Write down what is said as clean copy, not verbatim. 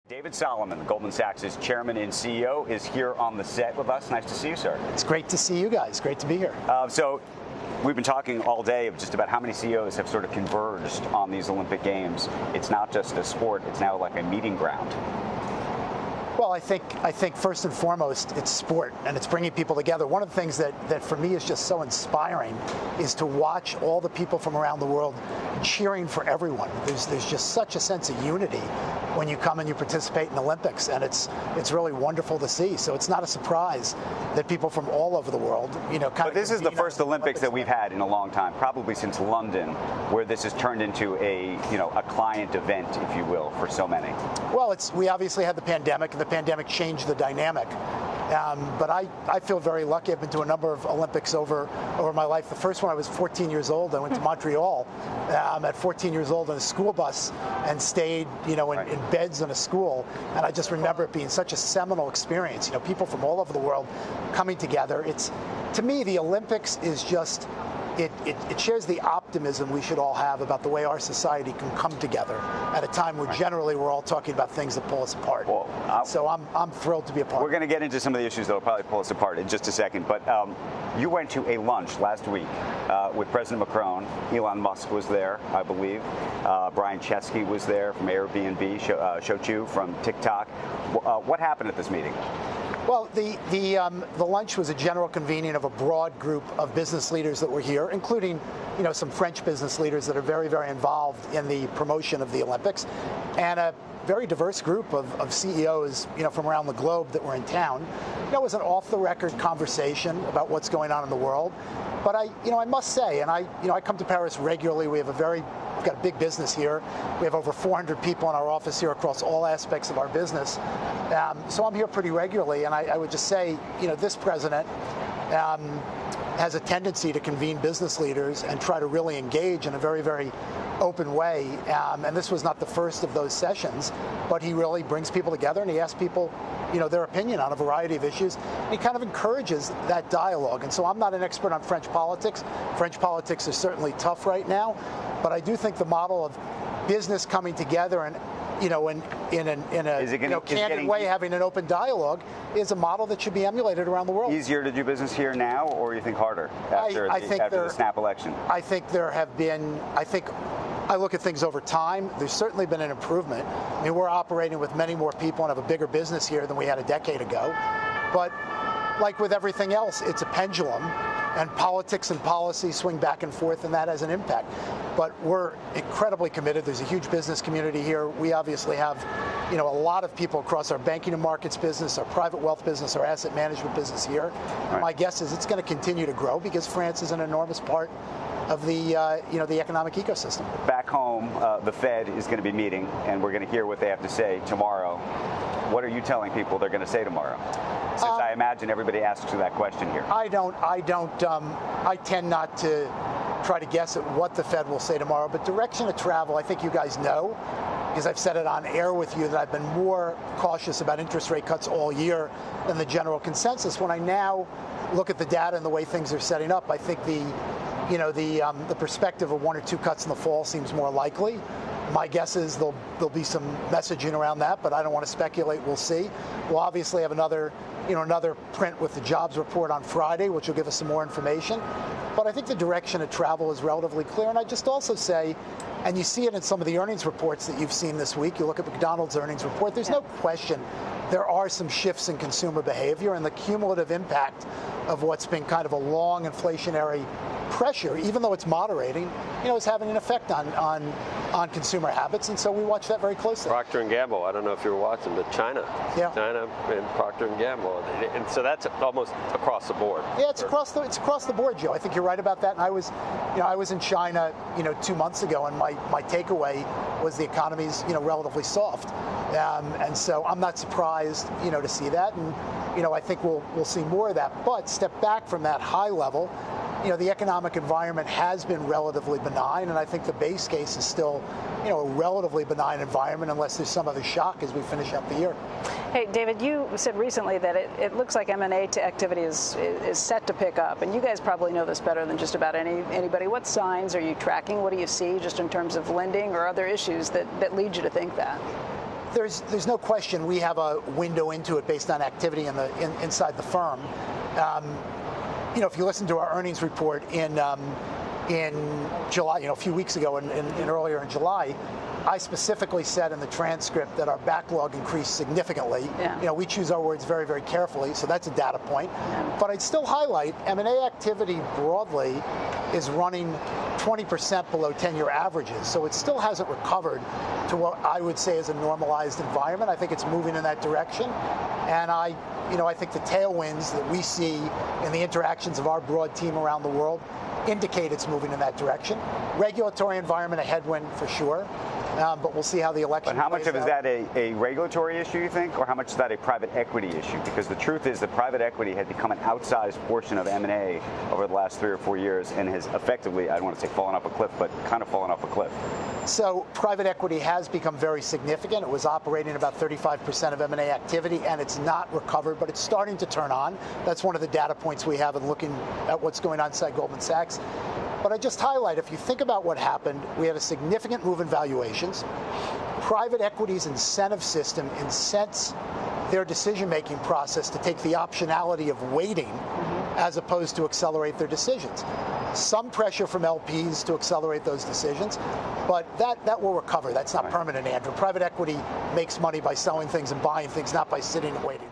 David Solomon, Goldman Sachs' chairman and CEO, is here on the set with us. Nice to see you, sir. It's great to see you guys. Great to be here. So we've been talking all day of just about how many CEOs have sort of converged on these Olympic Games. It's not just a sport. It's now like a meeting ground. Well, I think first and foremost, it's sport, and it's bringing people together. One of the things that for me is just so inspiring is to watch all the people from around the world cheering for everyone. There's just such a sense of unity when you come and you participate in the Olympics, and it's really wonderful to see. So it's not a surprise that people from all over the world, But this is the first Olympics that we've had in a long time, probably since London, where this has turned into a client event, if you will, for so many. Well, we obviously had the pandemic, and the pandemic changed the dynamic. But I feel very lucky. I've been to a number of Olympics over my life. The first one, I was 14 years old. I went to Montreal at 14 years old in a school bus and stayed, in beds in a school. And I just remember it being such a seminal experience. People from all over the world coming together. To me, the Olympics is just, it shares the optimism we should all have about the way our society can come together at a time where generally we're all talking about things that pull us apart. Well, so I'm thrilled to be a part of it. We're going to get into some of the issues that will probably pull us apart in just a second. But you went to a lunch last week with President Macron. Elon Musk was there, I believe. Brian Chesky was there from Airbnb, Shochu from TikTok. What happened at this meeting? Well, the lunch was a general convening of a broad group of business leaders that were here, including, some French business leaders that are very, very involved in the promotion of the Olympics, and a very diverse group of CEOs, from around the globe that were in town. It was an off-the-record conversation about what's going on in the world. But I must say, and I come to Paris regularly. We've got a big business here. We have over 400 people in our office here across all aspects of our business. So I'm here pretty regularly, and I would just say, this president has a tendency to convene business leaders and try to really engage in a very, very open way. And this was not the first of those sessions, but he really brings people together and he asks people, their opinion on a variety of issues. And he kind of encourages that dialogue. And so I'm not an expert on French politics. French politics is certainly tough right now, but I do think the model of business coming together and in a candid way, having an open dialogue is a model that should be emulated around the world. Easier to do business here now, or you think harder after the snap election? I think there have been. I look at things over time. There's certainly been an improvement. I mean, we're operating with many more people and have a bigger business here than we had a decade ago. But like with everything else, it's a pendulum, and politics and policy swing back and forth, and that has an impact. But we're incredibly committed. There's a huge business community here. We obviously have, a lot of people across our banking and markets business, our private wealth business, our asset management business here. Right. My guess is it's going to continue to grow because France is an enormous part of the economic ecosystem. Back home, the Fed is going to be meeting, and we're going to hear what they have to say tomorrow. What are you telling people they're going to say tomorrow? Since I imagine everybody asks you that question here. I tend not to try to guess at what the Fed will say tomorrow, but direction of travel, I think you guys know, because I've said it on air with you, that I've been more cautious about interest rate cuts all year than the general consensus. When I now look at the data and the way things are setting up, I think the perspective of one or two cuts in the fall seems more likely. My guess is there'll be some messaging around that, but I don't want to speculate. We'll see. We'll obviously have another print with the jobs report on Friday, which will give us some more information. But I think the direction of travel is relatively clear. And I just also say, and you see it in some of the earnings reports that you've seen this week. You look at McDonald's earnings report. There's no question there are some shifts in consumer behavior, and the cumulative impact of what's been kind of a long inflationary pressure, even though it's moderating, is having an effect on consumer habits, and so we watch that very closely. Procter & Gamble, I don't know if you were watching, but China and Procter & Gamble, and so that's almost across the board. Yeah, it's across the board, Joe. I think you're right about that. And I was in China, 2 months ago, and my takeaway was the economy's, relatively soft, and so I'm not surprised, to see that, and I think we'll see more of that. But step back from that high level. The economic environment has been relatively benign, and I think the base case is still, a relatively benign environment unless there's some other shock as we finish up the year. Hey, David, you said recently that it looks like M&A activity is set to pick up, and you guys probably know this better than just about anybody. What signs are you tracking? What do you see just in terms of lending or other issues that lead you to think that? There's no question we have a window into it based on activity inside the firm. If you listen to our earnings report in July, a few weeks ago and earlier in July, I specifically said in the transcript that our backlog increased significantly. Yeah. We choose our words very, very carefully, so that's a data point. Yeah. But I'd still highlight M&A activity broadly is running 20% below 10-year averages, so it still hasn't recovered to what I would say is a normalized environment. I think it's moving in that direction, and I think the tailwinds that we see in the interactions of our broad team around the world indicate it's moving in that direction. Regulatory environment, a headwind for sure. But we'll see how the election But how much of plays is out. that a regulatory issue, you think, or how much is that a private equity issue? Because the truth is that private equity had become an outsized portion of M&A over the last 3 or 4 years and has effectively, I don't want to say fallen off a cliff, but kind of fallen off a cliff. So private equity has become very significant. It was operating about 35% of M&A activity, and it's not recovered, but it's starting to turn on. That's one of the data points we have in looking at what's going on inside Goldman Sachs. But I just highlight, if you think about what happened, we had a significant move in valuations. Private equity's incentive system incents their decision-making process to take the optionality of waiting as opposed to accelerate their decisions. Some pressure from LPs to accelerate those decisions, but that will recover. That's not permanent, Andrew. Private equity makes money by selling things and buying things, not by sitting and waiting.